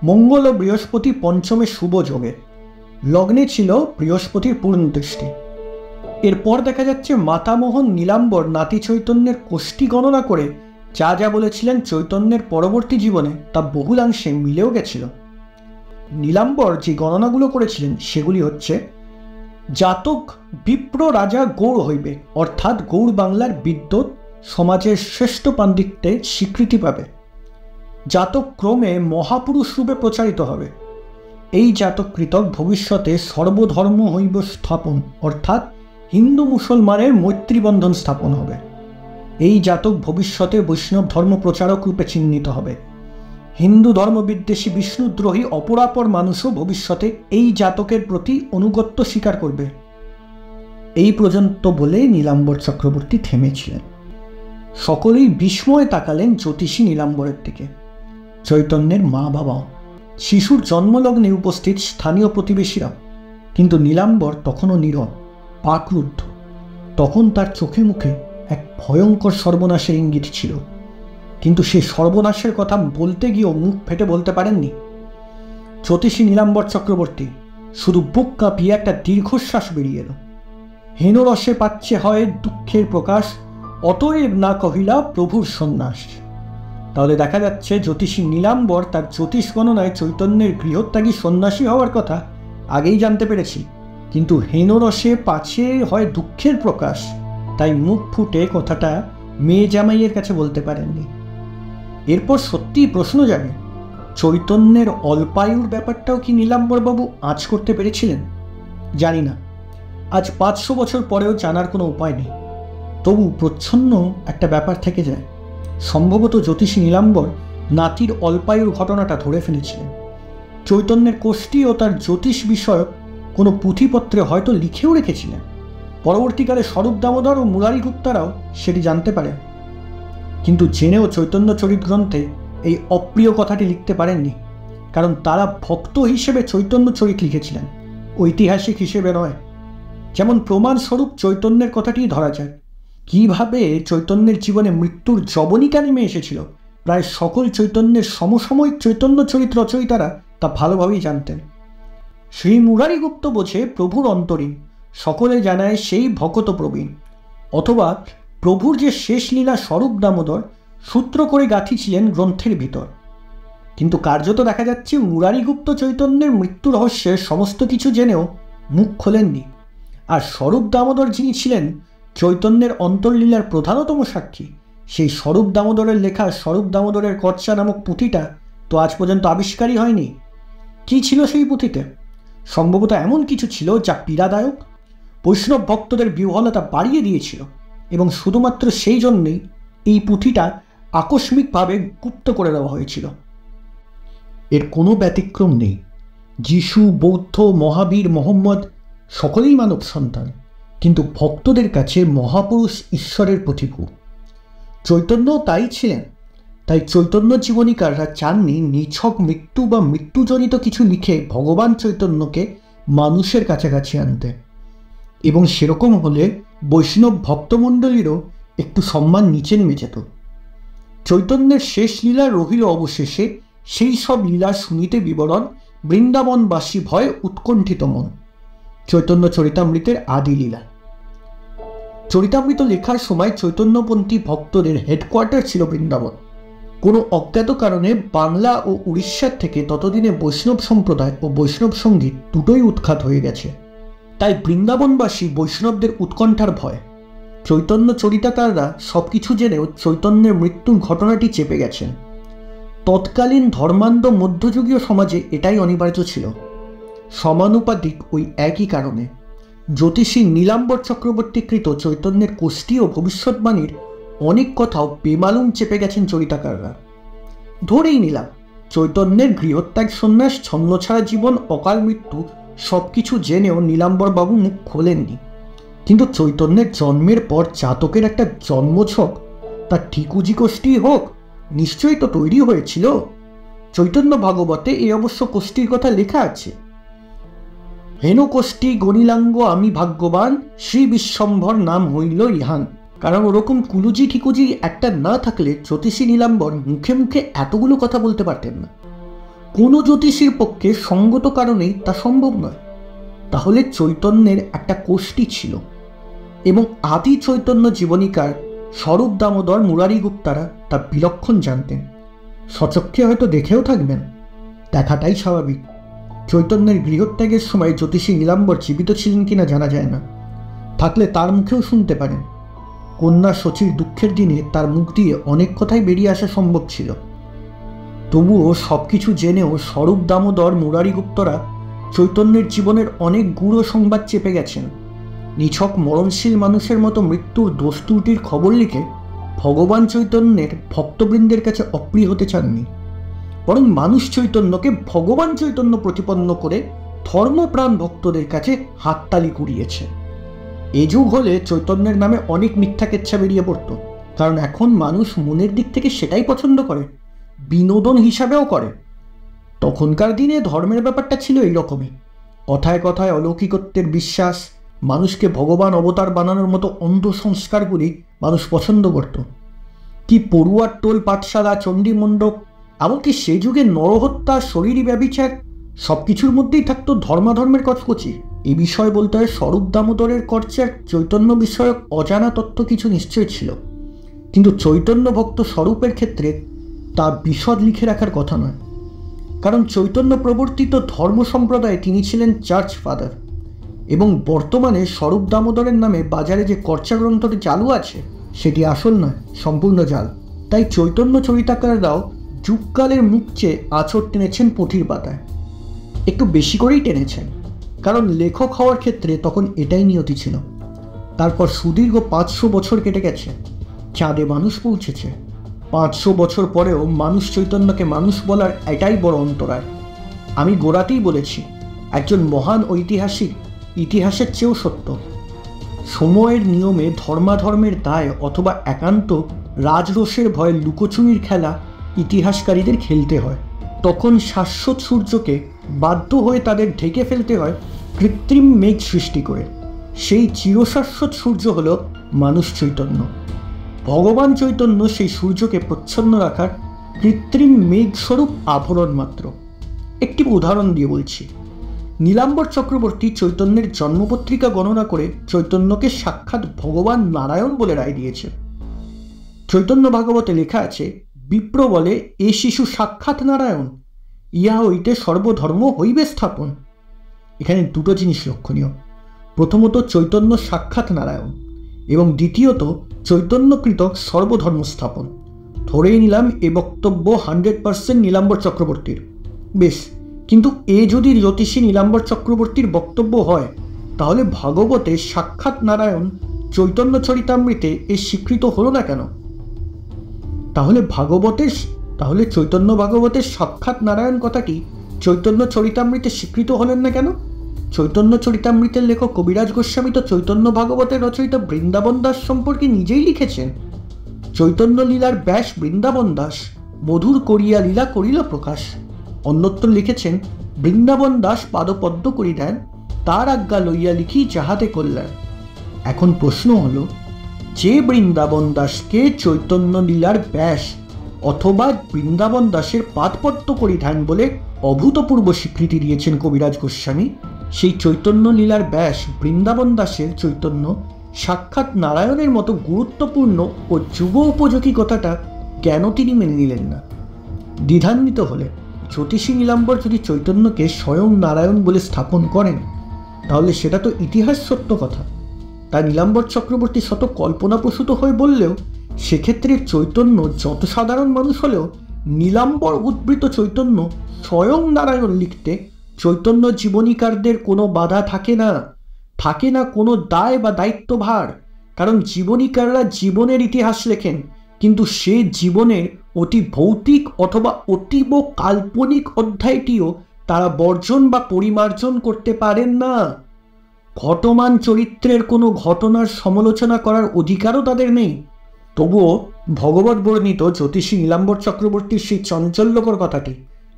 মঙ্গল ও বৃহস্পতি পঞ্চমে শুভ যোগে, লগ্নে ছিল বৃহস্পতির পূর্ণ দৃষ্টি। এরপর দেখা যাচ্ছে মাতামোহন নীলাম্বর নাতি চৈতন্যের কোষ্ঠী গণনা করে যা যা বলেছিলেন চৈতন্যের পরবর্তী জীবনে তা বহুলাংশে মিলেও গেছিল। নীলাম্বর যে গণনাগুলো করেছিলেন সেগুলি হচ্ছে: জাতক বিপ্র রাজা গৌড় হইবে, অর্থাৎ গৌড় বাংলার বিদ্যুৎ সমাজের শ্রেষ্ঠ পাণ্ডিত্যে স্বীকৃতি পাবে। জাতক ক্রমে মহাপুরুষ রূপে প্রচারিত হবে। এই জাতক কৃতক ভবিষ্যতে সর্বধর্ম হইব স্থাপন, অর্থাৎ হিন্দু মুসলমানের মৈত্রীবন্ধন স্থাপন হবে। এই জাতক ভবিষ্যতে বৈষ্ণব ধর্ম প্রচারক রূপে চিহ্নিত হবে। হিন্দু ধর্মবিদ্বেষী বিষ্ণুদ্রোহী অপরাপর মানুষও ভবিষ্যতে এই জাতকের প্রতি অনুগত্য স্বীকার করবে। এই পর্যন্ত বলে নীলাম্বর চক্রবর্তী থেমেছিলেন। সকলেই বিস্ময়ে তাকালেন জ্যোতিষী নীলাম্বরের দিকে, চৈতন্যের মা বাবাও, শিশুর জন্মলগ্নে উপস্থিত স্থানীয় প্রতিবেশীরা। কিন্তু নীলাম্বর তখনও নীরব, পাকরুদ্ধ। তখন তার চোখে মুখে এক ভয়ঙ্কর সর্বনাশের ইঙ্গিত ছিল, কিন্তু সে সর্বনাশের কথা বলতে গিয়েও মুখ ফেটে বলতে পারেননি। জ্যোতিষী নীলাম্বর চক্রবর্তী শুধু বুক কাঁপিয়ে একটা দীর্ঘশ্বাস বেরিয়ে এলো। হেনরসে পাচ্ছে হয় দুঃখের প্রকাশ, অতএব না কহিলা প্রভুর সন্ন্যাস। তাহলে দেখা যাচ্ছে জ্যোতিষী নীলাম্বর তার জ্যোতিষ গণনায় চৈতন্যের গৃহত্যাগী সন্ন্যাসী হওয়ার কথা আগেই জানতে পেরেছি, কিন্তু হেনরসে পাছে হয় দুঃখের প্রকাশ, তাই মুখ ফুটে কথাটা মেয়ে জামাইয়ের কাছে বলতে পারেননি। এরপর সত্যিই প্রশ্ন জাগে, চৈতন্যের অল্পায়ুর ব্যাপারটাও কি নীলাম্বরবাবু আঁচ করতে পেরেছিলেন? জানি না, আজ 500 বছর পরেও জানার কোনো উপায় নেই। তবু প্রচ্ছন্ন একটা ব্যাপার থেকে যায়, সম্ভবত জ্যোতিষী নীলাম্বর নাতির অল্পায়ুর ঘটনাটা ধরে ফেলেছিলেন। চৈতন্যের কোষ্ঠী ও তার জ্যোতিষ বিষয়ক কোনো পুঁথিপত্রে হয়তো লিখেও রেখেছিলেন। পরবর্তীকালে স্বরূপ দামোদর ও মুরারি গুপ্তারাও সেটি জানতে পারে, কিন্তু জেনেও চৈতন্য চরিত গ্রন্থে এই অপ্রিয় কথাটি লিখতে পারেননি, কারণ তারা ভক্ত হিসেবে চৈতন্য চরিত লিখেছিলেন, ঐতিহাসিক হিসেবে নয়। যেমন প্রমাণস্বরূপ চৈতন্যের কথাটি ধরা যায়। কিভাবে চৈতন্যের জীবনে মৃত্যুর জবনিকা নেমে এসেছিল প্রায় সকল চৈতন্যের সমসাময়িক চৈতন্য চরিত রচয়িতারা তা ভালোভাবেই জানতেন। শ্রী মুরারিগুপ্ত বোঝে প্রভুর অন্তরীণ, সকলে জানায় সেই ভকত প্রবীণ, অথবা প্রভুর যে শেষ লীলা স্বরূপ দামোদর সূত্র করে গাঁথিছিলেন গ্রন্থের ভিতর। কিন্তু কার্যত দেখা যাচ্ছে মুরারিগুপ্ত চৈতন্যের মৃত্যু রহস্যের সমস্ত কিছু জেনেও মুখ খোলেননি, আর স্বরূপ দামোদর যিনি ছিলেন চৈতন্যের অন্তর্লীলার প্রধানতম সাক্ষী, সেই স্বরূপ দামোদরের লেখা স্বরূপ দামোদরের কর্চা নামক পুঁথিটা তো আজ পর্যন্ত আবিষ্কারই হয়নি। কি ছিল সেই পুঁথিতে? সম্ভবত এমন কিছু ছিল যা পীড়াদায়ক, বৈষ্ণব ভক্তদের বিহ্বলতা বাড়িয়ে দিয়েছিল, এবং শুধুমাত্র সেই জন্যেই এই পুঁথিটা আকস্মিকভাবে গুপ্ত করে দেওয়া হয়েছিল। এর কোনো ব্যতিক্রম নেই। যিশু, বৌদ্ধ, মহাবীর, মোহাম্মদ সকলেই মানব সন্তান, কিন্তু ভক্তদের কাছে মহাপুরুষ ঈশ্বরের প্রতিভূ। চৈতন্য তাই ছিলেন। তাই চৈতন্য জীবনীকাররা চাননি নিছক মৃত্যু বা মৃত্যুজনিত কিছু লিখে ভগবান চৈতন্যকে মানুষের কাছাকাছি আনতে, এবং সেরকম হলে বৈষ্ণব ভক্তমণ্ডলীরও একটু সম্মান নিচে নেমে যেত। চৈতন্যের শেষ লীলা রহিল অবশেষে সেই সব লীলা শুনিতে বিবরণ, বৃন্দাবনবাসী ভয়ে উৎকণ্ঠিত মন। চৈতন্য চরিতামৃতের আদি লীলা। চরিতামৃত লেখার সময় চৈতন্যপন্থী ভক্তদের হেডকোয়ার্টার ছিল বৃন্দাবন। কোনো অজ্ঞাত কারণে বাংলা ও উড়িষ্যার থেকে ততদিনে বৈষ্ণব সম্প্রদায় ও বৈষ্ণব সঙ্গীত দুটোই উৎখাত হয়ে গেছে। তাই বৃন্দাবনবাসী বৈষ্ণবদের উৎকণ্ঠার ভয়। চৈতন্য চরিতাকাররা সবকিছু জেনেও চৈতন্যের মৃত্যুর ঘটনাটি চেপে গেছেন। তৎকালীন ধর্মান্ধ মধ্যযুগীয় সমাজে এটাই অনিবার্য ছিল। সমানুপাতিক ওই একই কারণে জ্যোতিষী নীলাম্বর চক্রবর্তীকৃত চৈতন্যের কোষ্ঠী ও ভবিষ্যৎবাণীর অনেক কথাও বেমালুম চেপে গেছেন চরিতাকাররা। ধরেই নিলাম চৈতন্যের গৃহত্যাগ, সন্ন্যাস, ছন্নছাড়া জীবন, অকাল মৃত্যু সবকিছু জেনেও নীলাম্বরবাবু মুখ খোলেননি, কিন্তু চৈতন্যের জন্মের পর জাতকের একটা জন্মছক, তার ঠিকুজি কোষ্ঠী হোক, নিশ্চয়ই তো তৈরি হয়েছিল। চৈতন্য ভাগবতে এই অবশ্য কোষ্ঠীর কথা লেখা আছে। হেন কোষ্ঠী গণিলাঙ্গ আমি ভাগ্যবান, শ্রী বিশ্বম্ভর নাম হইল ইহান। কারণ ওরকম কুলুজি ঠিকুজি একটা না থাকলে জ্যোতিষী নীলাম্বর মুখে মুখে এতগুলো কথা বলতে পারতেন না। কোনো জ্যোতিষীর পক্ষে সঙ্গত কারণেই তা সম্ভব নয়। তাহলে চৈতন্যের একটা কোষ্ঠী ছিল, এবং আদি চৈতন্য জীবনীকার স্বরূপ দামোদর, মুরারি গুপ্তারা তা বিলক্ষণ জানতেন। সচক্ষে হয়তো দেখেও থাকবেন, দেখাটাই স্বাভাবিক। চৈতন্যের গৃহত্যাগের সময় জ্যোতিষী নীলাম্বর জীবিত ছিলেন কিনা জানা যায় না, থাকলে তার মুখেও শুনতে পারেন। কন্যা শচীর দুঃখের দিনে তার মুখ দিয়ে অনেক কথাই বেরিয়ে আসা সম্ভব ছিল। তবুও সবকিছু জেনেও স্বরূপ দামোদর, মুরারি গুপ্তরা চৈতন্যের জীবনের অনেক গূঢ় সংবাদ চেপে গেছেন। নিছক মরণশীল মানুষের মতো মৃত্যুর দোষ ত্রুটির খবর লিখে ভগবান চৈতন্যের ভক্তবৃন্দের কাছে অপ্রিয় হতে চাননি, বরং মানুষ চৈতন্যকে ভগবান চৈতন্য প্রতিপন্ন করে ধর্মপ্রাণ ভক্তদের কাছে হাততালি কুড়িয়েছে। এ যুগ হলে চৈতন্যের নামে অনেক মিথ্যা কেচ্ছা বেরিয়ে পড়ত, কারণ এখন মানুষ মনের দিক থেকে সেটাই পছন্দ করে, বিনোদন হিসাবেও করে। তখনকার দিনে ধর্মের ব্যাপারটা ছিল এইরকমই। কথায় কথায় অলৌকিকত্বের বিশ্বাস, মানুষকে ভগবান অবতার বানানোর মতো অন্ধ সংস্কারগুলি মানুষ পছন্দ করত। কি পড়ুয়ার টোল, পাঠশালা, চণ্ডী মণ্ডপ, এমনকি সে যুগে নরহত্যা, শরীরী ব্যভিচার, সব কিছুর মধ্যেই থাকতো ধর্মাধর্মের কচকচি। এই বিষয় বলতে হয় স্বরূপ দামোদরের কর্চার চৈতন্য বিষয়ক অজানা তথ্য কিছু নিশ্চয় ছিল, কিন্তু চৈতন্য ভক্ত স্বরূপের ক্ষেত্রে তা বিশদ লিখে রাখার কথা নয়, কারণ চৈতন্য প্রবর্তিত ধর্ম সম্প্রদায়ে তিনি ছিলেন চার্চ ফাদার, এবং বর্তমানে স্বরূপ দামোদরের নামে বাজারে যে কর্চা গ্রন্থটি চালু আছে সেটি আসল নয়, সম্পূর্ণ জাল। তাই চৈতন্য চরিতাকাররাও যুগকালের মুখ চেয়ে আঁচড় টেনেছেন পুঁথির পাতায়, একটু বেশি করেই টেনেছেন, কারণ লেখক হওয়ার ক্ষেত্রে তখন এটাই নিয়তি ছিল। তারপর সুদীর্ঘ 500 বছর কেটে গেছে, চাঁদে মানুষ পৌঁছেছে। 500 বছর পরেও মানুষ চৈতন্যকে মানুষ বলার এটাই বড় অন্তরায়। আমি গোড়াতেই বলেছি, একজন মহান ঐতিহাসিক ইতিহাসের চেয়েও সত্য। সময়ের নিয়মে ধর্মাধর্মের দায় অথবা একান্ত রাজরোষের ভয়ে লুকোচুরির খেলা ইতিহাসকারীদের খেলতে হয়। তখন শাশ্বত সূর্যকে বাধ্য হয়ে তাদের ঢেকে ফেলতে হয় কৃত্রিম মেঘ সৃষ্টি করে। সেই চিরশাশ্বত সূর্য হল মানুষ চৈতন্য। ভগবান চৈতন্য সেই সূর্যকে প্রচ্ছন্ন রাখার কৃত্রিম মেঘস্বরূপ আভরণ মাত্র। একটি উদাহরণ দিয়ে বলছি। নীলাম্বর চক্রবর্তী চৈতন্যের জন্মপত্রিকা গণনা করে চৈতন্যকে সাক্ষাৎ ভগবান নারায়ণ বলে রায় দিয়েছে। চৈতন্য ভাগবতে লেখা আছে, বিপ্র বলে এ শিশু সাক্ষাৎ নারায়ণ, ইহা হইতে সর্বধর্ম হইবে স্থাপন। এখানে দুটো জিনিস লক্ষণীয়। প্রথমত, চৈতন্য সাক্ষাৎ নারায়ণ, এবং দ্বিতীয়ত চৈতন্যকৃত সর্বধর্ম স্থাপন। ধরেই নিলাম এ বক্তব্য 100% নীলাম্বর চক্রবর্তীর। বেশ, কিন্তু এ যদি জ্যোতিষী নীলাম্বর চক্রবর্তীর বক্তব্য হয়, তাহলে ভাগবতে সাক্ষাৎ নারায়ণ চৈতন্য চরিতামৃতে এ স্বীকৃত হলো না কেন? তাহলে চৈতন্য ভাগবতের সাক্ষাৎ নারায়ণ কথাটি চৈতন্য চরিতামৃতে স্বীকৃত হলেন না কেন? চৈতন্য চরিতামৃতের লেখক কবিরাজ গোস্বামী তো চৈতন্য ভাগবতের রচয়িতা বৃন্দাবন দাস সম্পর্কে নিজেই লিখেছেন, চৈতন্য লীলার ব্যাস বৃন্দাবন দাস, মধুর করিয়া লীলা করিল প্রকাশ। অন্যত্র লিখেছেন, বৃন্দাবন দাস পাদপদ্ম করি দেন, তার আজ্ঞা লইয়া লিখি যাহাতে কল্যাণ। এখন প্রশ্ন হলো, যে বৃন্দাবন দাসকে চৈতন্য লীলার ব্যাস অথবা বৃন্দাবন দাসের পাদপদ্ম করি ধ্যান বলে অভূতপূর্ব স্বীকৃতি দিয়েছেন কবিরাজ গোস্বামী, সেই চৈতন্য লীলার ব্যাস বৃন্দাবন দাসের চৈতন্য সাক্ষাৎ নারায়ণের মতো গুরুত্বপূর্ণ ও যুগ উপযোগী কথাটা কেন তিনি মেনে নিলেন না? দ্বিধান্বিত হলে জ্যোতিষী নীলাম্বর যদি চৈতন্যকে স্বয়ং নারায়ণ বলে স্থাপন করেন, তাহলে সেটা তো ইতিহাস সত্য কথা। তাই নীলাম্বর চক্রবর্তী শত কল্পনাপ্রসূত হয়ে বললেও সেক্ষেত্রে চৈতন্য যত সাধারণ মানুষ হলেও নীলাম্বর উদ্বৃত চৈতন্য স্বয়ং নারায়ণ লিখতে চৈতন্য জীবনীকারদের কোনো বাধা থাকে না কোনো দায় বা দায়িত্বভার। কারণ জীবনীকাররা জীবনের ইতিহাস লেখেন, কিন্তু সে জীবনের অতি ভৌতিক অথবা অতীব কাল্পনিক অধ্যায়টিও তারা বর্জন বা পরিমার্জন করতে পারেন না। ঘটমান চরিত্রের কোনো ঘটনার সমালোচনা করার অধিকারও তাদের নেই। তবুও ভগবত বর্ণিত জ্যোতিষী নীলাম্বর চক্রবর্তীর সেই চাঞ্চল্যকর কথাটি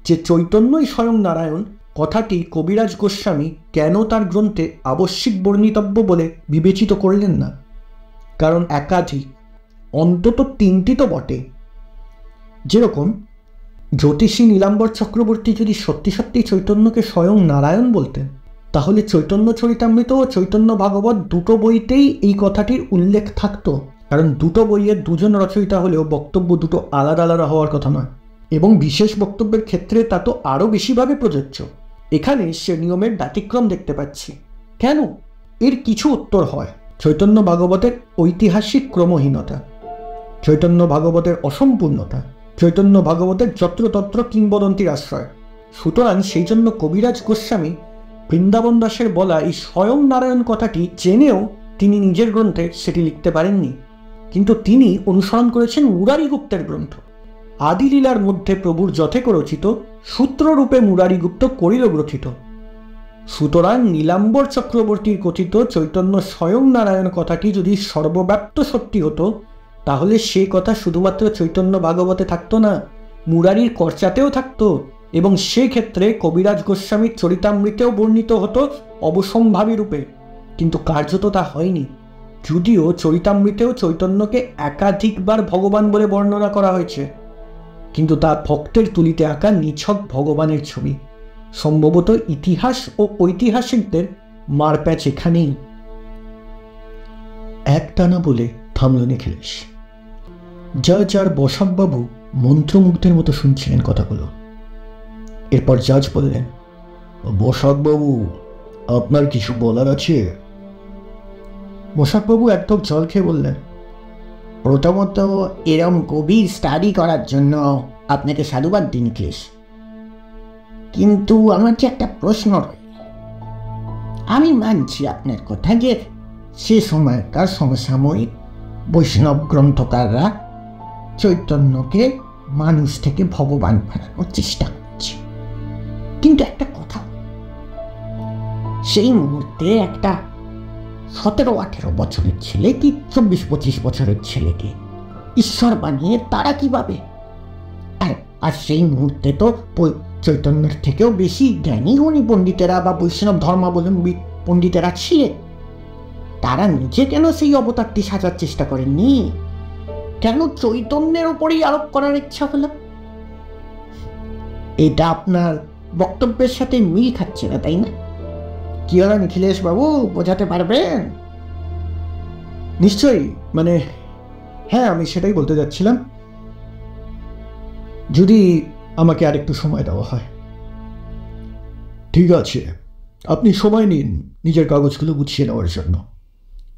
যে চৈতন্যই স্বয়ং নারায়ণ, কথাটি কবিরাজ গোস্বামী কেন তার গ্রন্থে আবশ্যিক বর্ণিতব্য বলে বিবেচিত করলেন না? কারণ একাধিক, অন্তত 3টি তো বটে। যেরকম জ্যোতিষী নীলাম্বর চক্রবর্তী যদি সত্যি সত্যি চৈতন্যকে স্বয়ং নারায়ণ বলতেন, তাহলে চৈতন্য চরিতামৃত ও চৈতন্য ভাগবত দুটো বইতেই এই কথাটির উল্লেখ থাকতো। কারণ দুটো বইয়ের দুজন রচয়িতা হলেও বক্তব্য দুটো আলাদা আলাদা হওয়ার কথা নয়, এবং বিশেষ বক্তব্যের ক্ষেত্রে তা তো আরও বেশিভাবে প্রযোজ্য। এখানে সে নিয়মের ব্যতিক্রম দেখতে পাচ্ছি। কেন? এর কিছু উত্তর হয়। চৈতন্য ভাগবতের ঐতিহাসিক ক্রমহীনতা, চৈতন্য ভাগবতের অসম্পূর্ণতা, চৈতন্য ভাগবতের যত্রতত্র কিংবদন্তির আশ্রয়। সুতরাং সেই জন্য কবিরাজ গোস্বামী বৃন্দাবন দাসের বলা এই স্বয়ং নারায়ণ কথাটি জেনেও তিনি নিজের গ্রন্থে সেটি লিখতে পারেননি। কিন্তু তিনি অনুসরণ করেছেন মুরারিগুপ্তের গ্রন্থ। আদিলীলার মধ্যে প্রভুর যথেক রচিত সূত্ররূপে মুরারিগুপ্ত করিল গ্রথিত। সুতরাং নীলাম্বর চক্রবর্তীর কথিত চৈতন্য স্বয়ং নারায়ণ কথাটি যদি সর্বব্যাপ্ত সত্যি হতো, তাহলে সে কথা শুধুমাত্র চৈতন্য ভাগবতে থাকতো না, মুরারির কর্চাতেও থাকতো, এবং সেক্ষেত্রে কবিরাজ গোস্বামীর চরিতামৃতেও বর্ণিত হতো অবসম্ভাবী রূপে। কিন্তু কার্যত তা হয়নি, যদিও চরিতামৃতেও চৈতন্যকে একাধিকবার ভগবান বলে বর্ণনা করা হয়েছে, কিন্তু তা ভক্তের তুলিতে আঁকা নিছক ভগবানের ছবি। সম্ভবত ইতিহাস ও ঐতিহাসিকদের মারপ্যাচ এখানেই। একটানা বলে থামল নিখিলেশ। জাজ আর বসাকবাবু মন্ত্রমুগ্ধের মতো শুনছিলেন কথাগুলো। এরপর জাজ বললেন, বসাকবাবু, আপনার কিছু বলার আছে? বসাকবাবু একদম জল খেয়ে বললেন, প্রথমত এরম গভীর স্টাডি করার জন্য আপনাকে সাধুবাদ দিন নিখিলেশ, কিন্তু আমার যে একটা প্রশ্ন রয়েছে। আমি মানছি আপনার কথা যে সে সময়কার সমসাময়িক বৈষ্ণব গ্রন্থকাররা চৈতন্যকে মানুষ থেকে ভগবান বানানোর চেষ্টা করছে, কিন্তু একটা কথা, সেই মুহূর্তে একটা 17-18 বছরের ছেলে কি 24-25 বছরের ছেলেকে ঈশ্বর বানিয়ে তারা কিভাবে? আর সেই মুহূর্তে তো চৈতন্যের থেকেও বেশি জ্ঞানী গুণী পণ্ডিতেরা বা বৈষ্ণব ধর্মাবলম্বী পণ্ডিতেরা ছিলেন। তারা নিজে কেন সেই অবতারটি সাজার চেষ্টা করেননি? কেন চৈতন্যের ওপরেই আরোপ করার ইচ্ছা হলো? এটা আপনার বক্তব্যের সাথে মিল খাচ্ছে না, তাই না? কি হলো নিখিলেশ বাবু, বোঝাতে পারবেন? নিশ্চয়ই, মানে হ্যাঁ, আমি সেটাই বলতে যাচ্ছিলাম, যদি আমাকে আরেকটু সময় দেওয়া হয়। ঠিক আছে, আপনি সময় নিন নিজের কাগজগুলো গুছিয়ে নেওয়ার জন্য।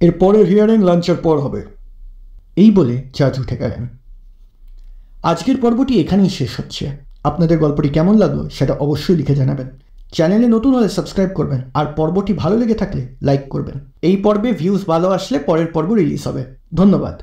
এর পরের হিয়ারিং লাঞ্চের পর হবে। এই বলে জাজ উঠে গেলেন। আজকের পর্বটি এখানেই শেষ হচ্ছে। আপনাদের গল্পটি কেমন লাগলো সেটা অবশ্যই লিখে জানাবেন। চ্যানেলে নতুন হলে সাবস্ক্রাইব করবেন, আর পর্বটি ভালো লেগে থাকলে লাইক করবেন। এই পর্বে ভিউজ ভালো আসলে পরের পর্ব রিলিজ হবে। ধন্যবাদ।